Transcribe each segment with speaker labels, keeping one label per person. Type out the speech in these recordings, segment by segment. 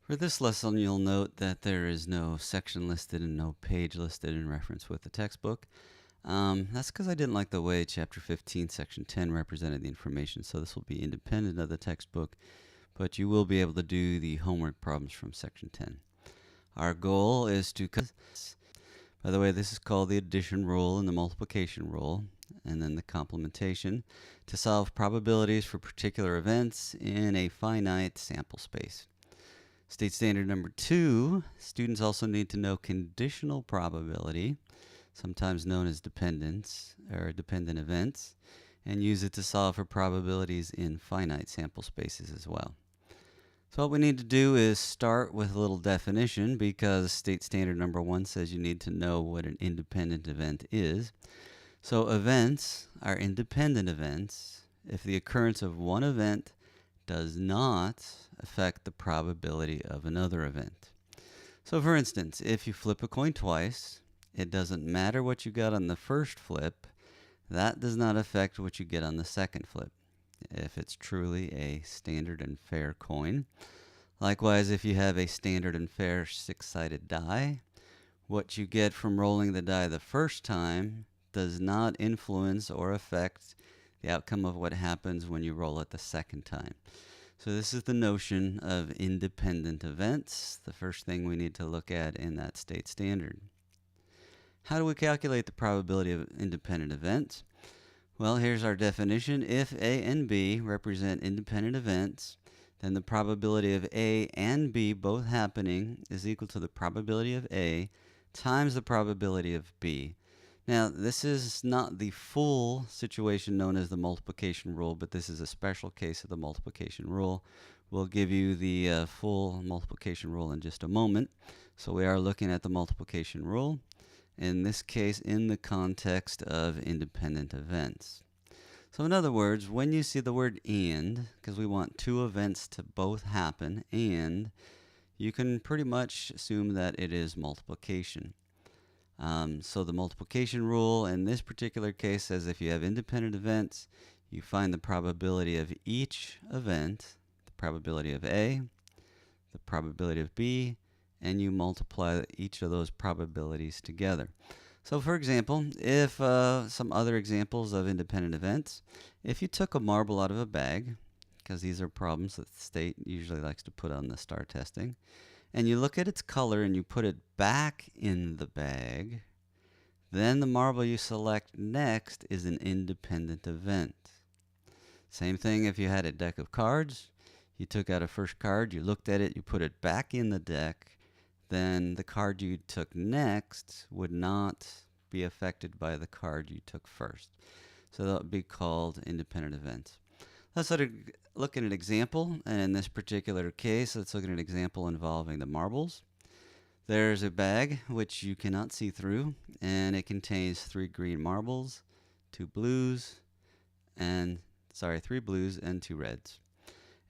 Speaker 1: For this lesson, you'll note that there is no section listed and no page listed in reference with the textbook. That's because I didn't like the way Chapter 15, Section 10 represented the information, so this will be independent of the textbook, but you will be able to do the homework problems from Section 10. Our goal is to, by the way, this is called the addition rule and the multiplication rule, and then the complementation, to solve probabilities for particular events in a finite sample space. State standard number 2, students also need to know conditional probability, sometimes known as dependence or dependent events, and use it to solve for probabilities in finite sample spaces as well. So what we need to do is start with a little definition, because state standard number 1 says you need to know what an independent event is. So events are independent events if the occurrence of one event does not affect the probability of another event. So for instance, if you flip a coin twice, it doesn't matter what you got on the first flip. That does not affect what you get on the second flip, if it's truly a standard and fair coin. Likewise, if you have a standard and fair six-sided die, what you get from rolling the die the first time does not influence or affect the outcome of what happens when you roll it the second time. So this is the notion of independent events, the first thing we need to look at in that state standard. How do we calculate the probability of independent events? Well, here's our definition. If A and B represent independent events, then the probability of A and B both happening is equal to the probability of A times the probability of B. Now, this is not the full situation known as the multiplication rule, but this is a special case of the multiplication rule. We'll give you the full multiplication rule in just a moment. So we are looking at the multiplication rule, in this case in the context of independent events. So in other words, when you see the word and, because we want two events to both happen, and you can pretty much assume that it is multiplication. So the multiplication rule in this particular case says if you have independent events, you find the probability of each event, the probability of A, the probability of B, and you multiply each of those probabilities together. So for example, if some other examples of independent events, if you took a marble out of a bag, because these are problems that the state usually likes to put on the STAR testing, and you look at its color and you put it back in the bag, then the marble you select next is an independent event. Same thing if you had a deck of cards. You took out a first card, you looked at it, you put it back in the deck, then the card you took next would not be affected by the card you took first. So that would be called independent events. Let's look at an example, and in this particular case, let's look at an example involving the marbles. There's a bag which you cannot see through, and it contains three blues and 3 blues and 2 reds.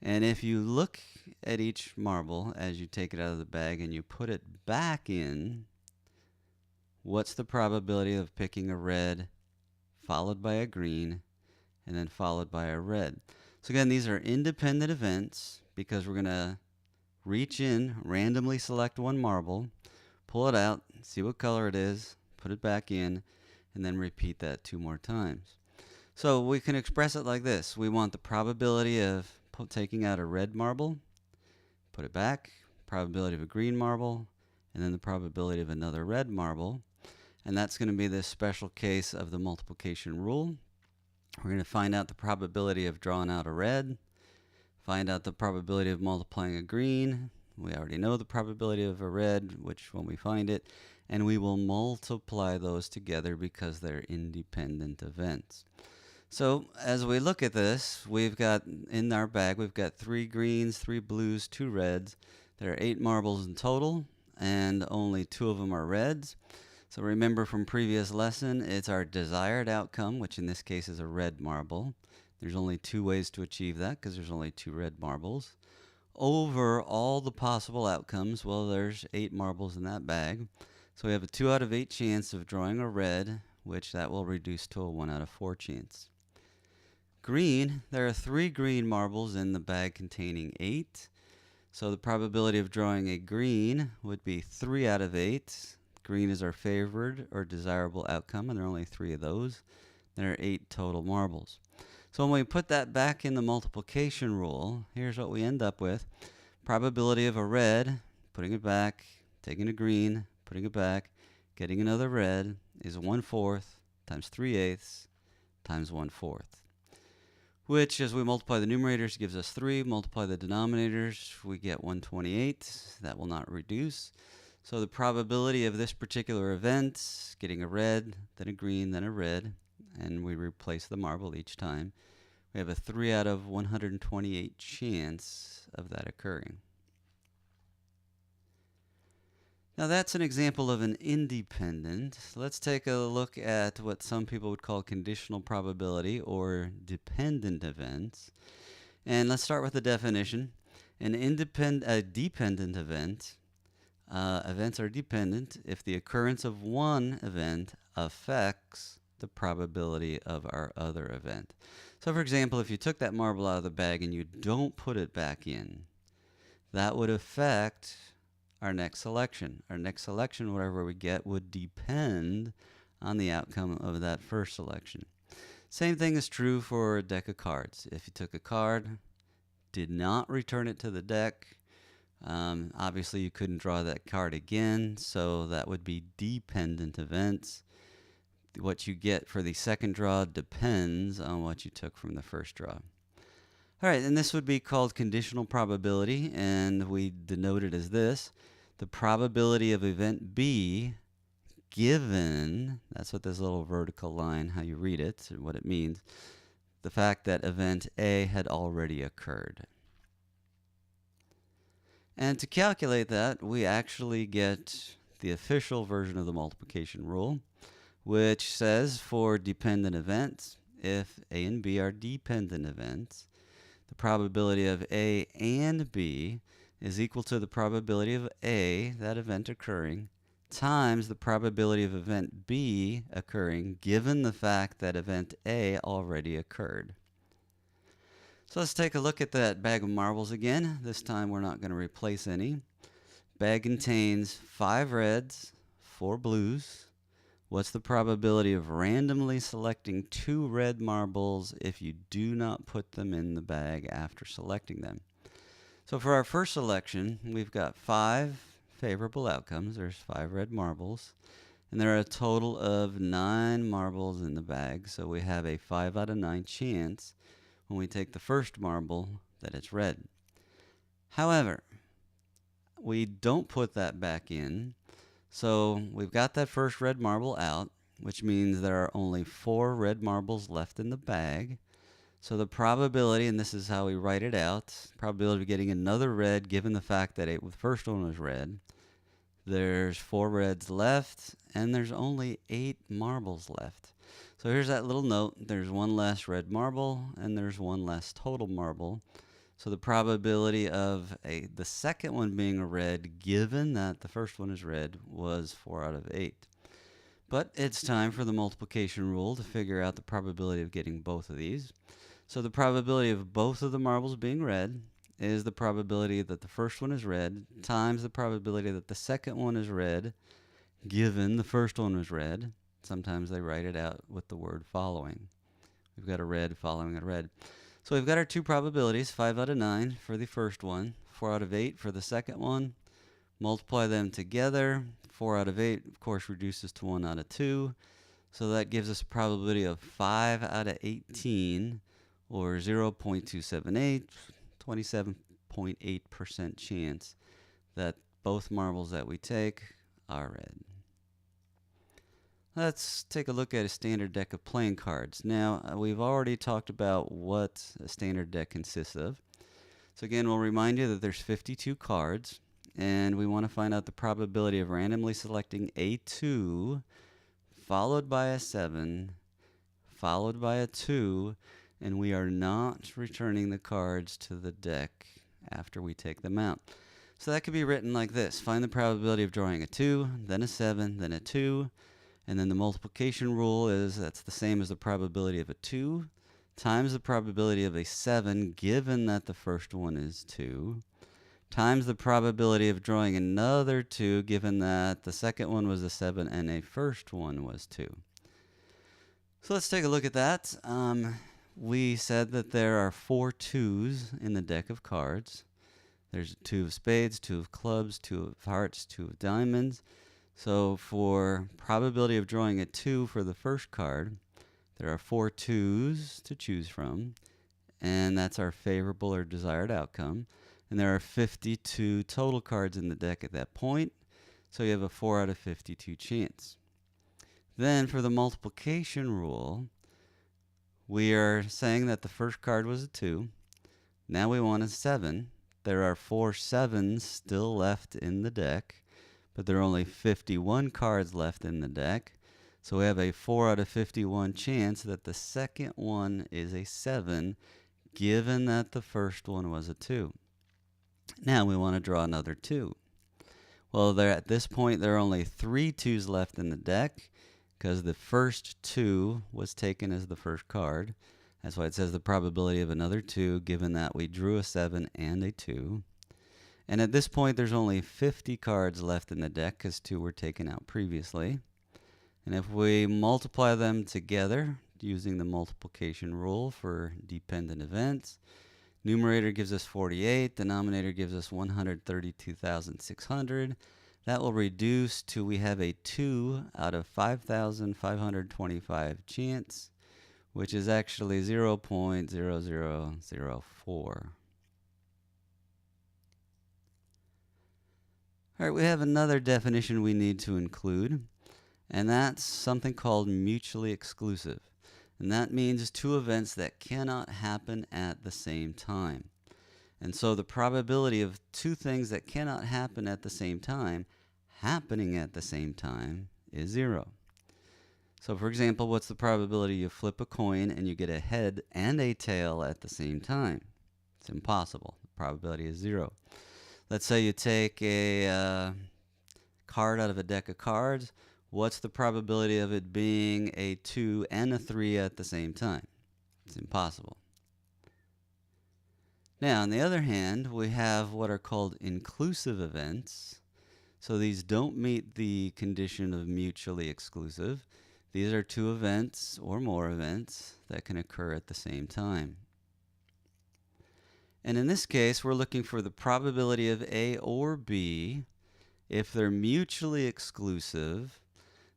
Speaker 1: And if you look at each marble as you take it out of the bag and you put it back in, what's the probability of picking a red followed by a green and then followed by a red? So again, these are independent events because we're going to reach in, randomly select one marble, pull it out, see what color it is, put it back in, and then repeat that 2 more times. So we can express it like this. We want the probability of taking out a red marble, put it back, probability of a green marble, and then the probability of another red marble. And that's going to be this special case of the multiplication rule. We're going to find out the probability of drawing out a red, find out the probability of multiplying a green. We already know the probability of a red, which when we find it, and we will multiply those together because they're independent events. So as we look at this, we've got in our bag, we've got 3 greens, 3 blues, 2 reds. There are 8 marbles in total, and only 2 of them are reds. So remember from previous lesson, it's our desired outcome, which in this case is a red marble. There's only 2 ways to achieve that because there's only 2 red marbles. Over all the possible outcomes, well, there's 8 marbles in that bag. So we have a 2 out of 8 chance of drawing a red, which that will reduce to a 1 out of 4 chance. Green, there are 3 green marbles in the bag containing 8. So the probability of drawing a green would be 3 out of 8. Green is our favored or desirable outcome, and there are only 3 of those. There are 8 total marbles. So when we put that back in the multiplication rule, here's what we end up with. Probability of a red, putting it back, taking a green, putting it back, getting another red is 1/4 times 3/8 times 1/4. Which, as we multiply the numerators, gives us 3. Multiply the denominators, we get 128. That will not reduce. So the probability of this particular event, getting a red, then a green, then a red, and we replace the marble each time, we have a 3 out of 128 chance of that occurring. Now that's an example of an independent. Let's take a look at what some people would call conditional probability or dependent events. And let's start with the definition. A dependent event, events are dependent if the occurrence of one event affects the probability of our other event. So for example, if you took that marble out of the bag and you don't put it back in, that would affect our next selection. Our next selection, whatever we get, would depend on the outcome of that first selection. Same thing is true for a deck of cards. If you took a card, did not return it to the deck, obviously you couldn't draw that card again, so that would be dependent events. What you get for the second draw depends on what you took from the first draw. All right, and this would be called conditional probability, and we denote it as this. The probability of event B given, that's what this little vertical line, how you read it, and what it means, the fact that event A had already occurred. And to calculate that, we actually get the official version of the multiplication rule, which says for dependent events, if A and B are dependent events, the probability of A and B is equal to the probability of A, that event occurring, times the probability of event B occurring, given the fact that event A already occurred. So let's take a look at that bag of marbles again. This time we're not going to replace any. Bag contains 5 reds, 4 blues. What's the probability of randomly selecting 2 red marbles if you do not put them in the bag after selecting them? So for our first selection, we've got 5 favorable outcomes. There's 5 red marbles, and there are a total of 9 marbles in the bag. So we have a 5 out of 9 chance when we take the first marble that it's red. However, we don't put that back in. So we've got that first red marble out, which means there are only 4 red marbles left in the bag. So the probability, and this is how we write it out, probability of getting another red given the fact that the first one was red. There's 4 reds left, and there's only 8 marbles left. So here's that little note. There's 1 less red marble, and there's 1 less total marble. So the probability of the second one being a red, given that the first one is red, was 4 out of 8. But it's time for the multiplication rule to figure out the probability of getting both of these. So the probability of both of the marbles being red is the probability that the first one is red times the probability that the second one is red, given the first one was red. Sometimes they write it out with the word following. We've got a red following a red. So we've got our 2 probabilities, 5 out of 9 for the first one, 4 out of 8 for the second one. Multiply them together. 4 out of 8, of course, reduces to 1 out of 2. So that gives us a probability of 5 out of 18, or 0.278, 27.8% chance that both marbles that we take are red. Let's take a look at a standard deck of playing cards. Now, we've already talked about what a standard deck consists of. So again, we'll remind you that there's 52 cards, and we want to find out the probability of randomly selecting a 2, followed by a 7, followed by a 2, and we are not returning the cards to the deck after we take them out. So that could be written like this. Find the probability of drawing a 2, then a 7, then a 2. And then the multiplication rule is that's the same as the probability of a 2 times the probability of a 7, given that the first one is 2, times the probability of drawing another 2, given that the second one was a 7 and a first one was 2. So let's take a look at that. We said that there are 4 2s in the deck of cards. There's a 2 of spades, 2 of clubs, 2 of hearts, 2 of diamonds. So for probability of drawing a 2 for the first card, there are 4 2s to choose from, and that's our favorable or desired outcome. And there are 52 total cards in the deck at that point, so you have a 4 out of 52 chance. Then for the multiplication rule, we are saying that the first card was a 2. Now we want a 7. There are 4 7s still left in the deck, but there are only 51 cards left in the deck. So we have a 4 out of 51 chance that the second one is a 7, given that the first one was a 2. Now we want to draw another 2. Well, at this point, there are only 3 2s left in the deck, because the first 2 was taken as the first card. That's why it says the probability of another 2, given that we drew a 7 and a 2. And at this point, there's only 50 cards left in the deck, because 2 were taken out previously. And if we multiply them together, using the multiplication rule for dependent events, numerator gives us 48, denominator gives us 132,600. That will reduce to we have a 2 out of 5,525 chance, which is actually 0.0004. All right, we have another definition we need to include, and that's something called mutually exclusive. And that means 2 events that cannot happen at the same time. And so the probability of 2 things that cannot happen at the same time happening at the same time is 0. So for example, what's the probability you flip a coin and you get a head and a tail at the same time? It's impossible. The probability is 0. Let's say you take a card out of a deck of cards. What's the probability of it being a 2 and a 3 at the same time? It's impossible. Now, on the other hand, we have what are called inclusive events. So these don't meet the condition of mutually exclusive. These are 2 events or more events that can occur at the same time. And in this case, we're looking for the probability of A or B. If they're mutually exclusive,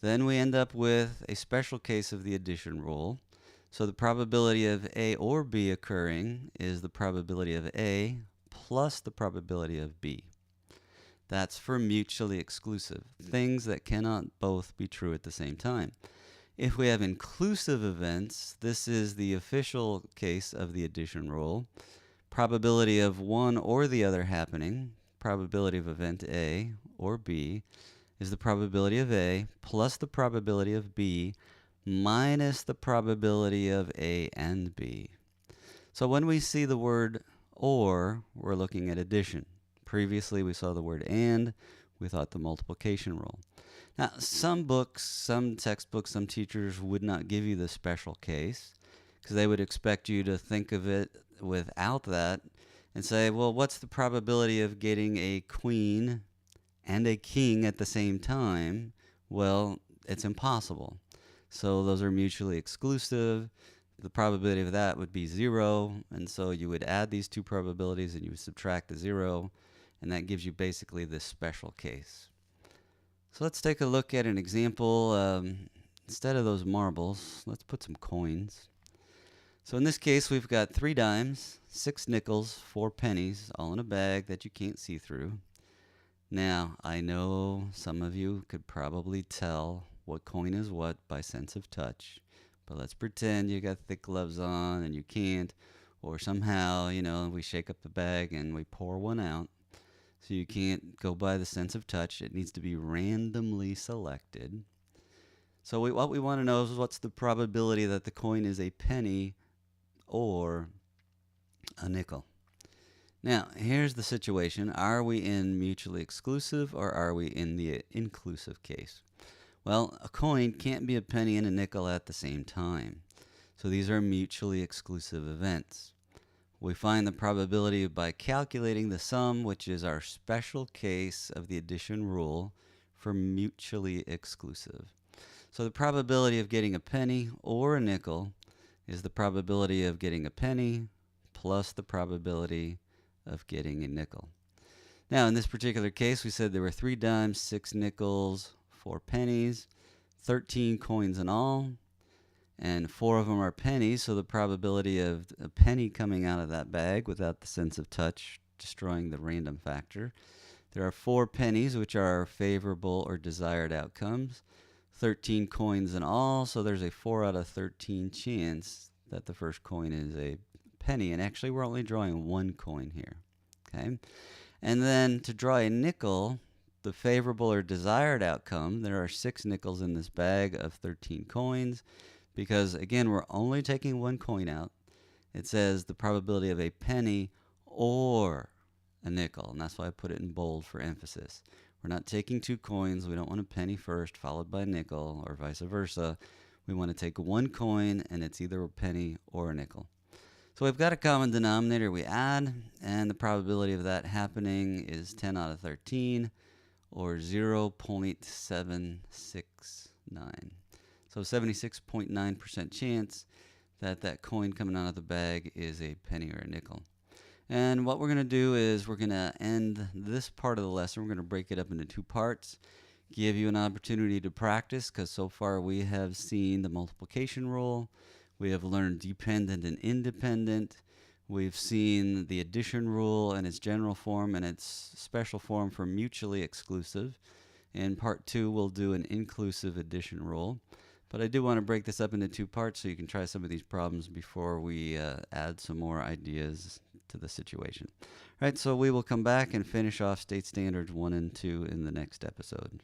Speaker 1: then we end up with a special case of the addition rule. So the probability of A or B occurring is the probability of A plus the probability of B. That's for mutually exclusive, things that cannot both be true at the same time. If we have inclusive events, this is the official case of the addition rule. Probability of one or the other happening, probability of event A or B, is the probability of A plus the probability of B minus the probability of A and B. So when we see the word or, we're looking at addition. Previously we saw the word and, we thought the multiplication rule. Now some books, some textbooks, some teachers would not give you the special case because they would expect you to think of it without that and say, well, what's the probability of getting a queen and a king at the same time? Well, it's impossible. So those are mutually exclusive. The probability of that would be 0, and so you would add these 2 probabilities and you would subtract the 0, and that gives you basically this special case. So let's take a look at an example. Instead of those marbles, let's put some coins. So in this case, we've got 3 dimes, 6 nickels, 4 pennies, all in a bag that you can't see through. Now, I know some of you could probably tell what coin is what by sense of touch, but let's pretend you got thick gloves on and you can't, or somehow, we shake up the bag and we pour one out. So you can't go by the sense of touch. It needs to be randomly selected. So what we want to know is what's the probability that the coin is a penny or a nickel. Now, here's the situation. Are we in mutually exclusive or are we in the inclusive case? Well, a coin can't be a penny and a nickel at the same time. So these are mutually exclusive events. We find the probability by calculating the sum, which is our special case of the addition rule for mutually exclusive. So the probability of getting a penny or a nickel is the probability of getting a penny plus the probability of getting a nickel. Now, in this particular case, we said there were 3 dimes, 6 nickels, 4 pennies, 13 coins in all, and 4 of them are pennies, so the probability of a penny coming out of that bag without the sense of touch destroying the random factor. There are 4 pennies, which are favorable or desired outcomes. 13 coins in all, so there's a 4 out of 13 chance that the first coin is a penny, and actually we're only drawing 1 coin here. Okay, and then to draw a nickel, the favorable or desired outcome, there are 6 nickels in this bag of 13 coins, because again we're only taking 1 coin out. It says the probability of a penny or a nickel, and that's why I put it in bold for emphasis. We're not taking 2 coins. We don't want a penny first followed by a nickel or vice versa. We want to take 1 coin, and it's either a penny or a nickel. So we've got a common denominator we add, and the probability of that happening is 10 out of 13, or 0.769. So 76.9% chance that that coin coming out of the bag is a penny or a nickel. And what we're going to do is we're going to end this part of the lesson. We're going to break it up into 2 parts, give you an opportunity to practice, because so far we have seen the multiplication rule. We have learned dependent and independent. We've seen the addition rule in its general form and its special form for mutually exclusive. In part 2, we'll do an inclusive addition rule. But I do want to break this up into 2 parts so you can try some of these problems before we add some more ideas to the situation. All right, so we will come back and finish off state standards 1 and 2 in the next episode.